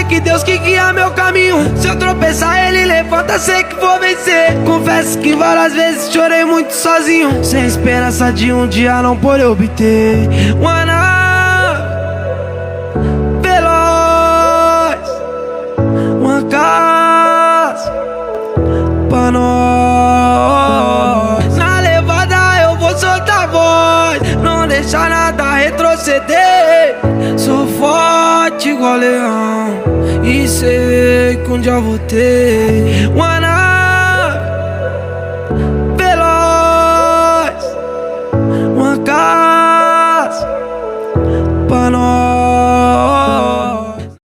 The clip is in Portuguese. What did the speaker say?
que Deus que guia meu caminho. Se eu tropeçar ele levanta, sei que vou vencer. Confesso que várias vezes chorei muito sozinho, sem esperança de um dia não poder obter. Veloz, uma casa pra nós. Na levada eu vou soltar a voz, não deixar nada retroceder. Sou forte igual leão e sei que um dia eu vou ter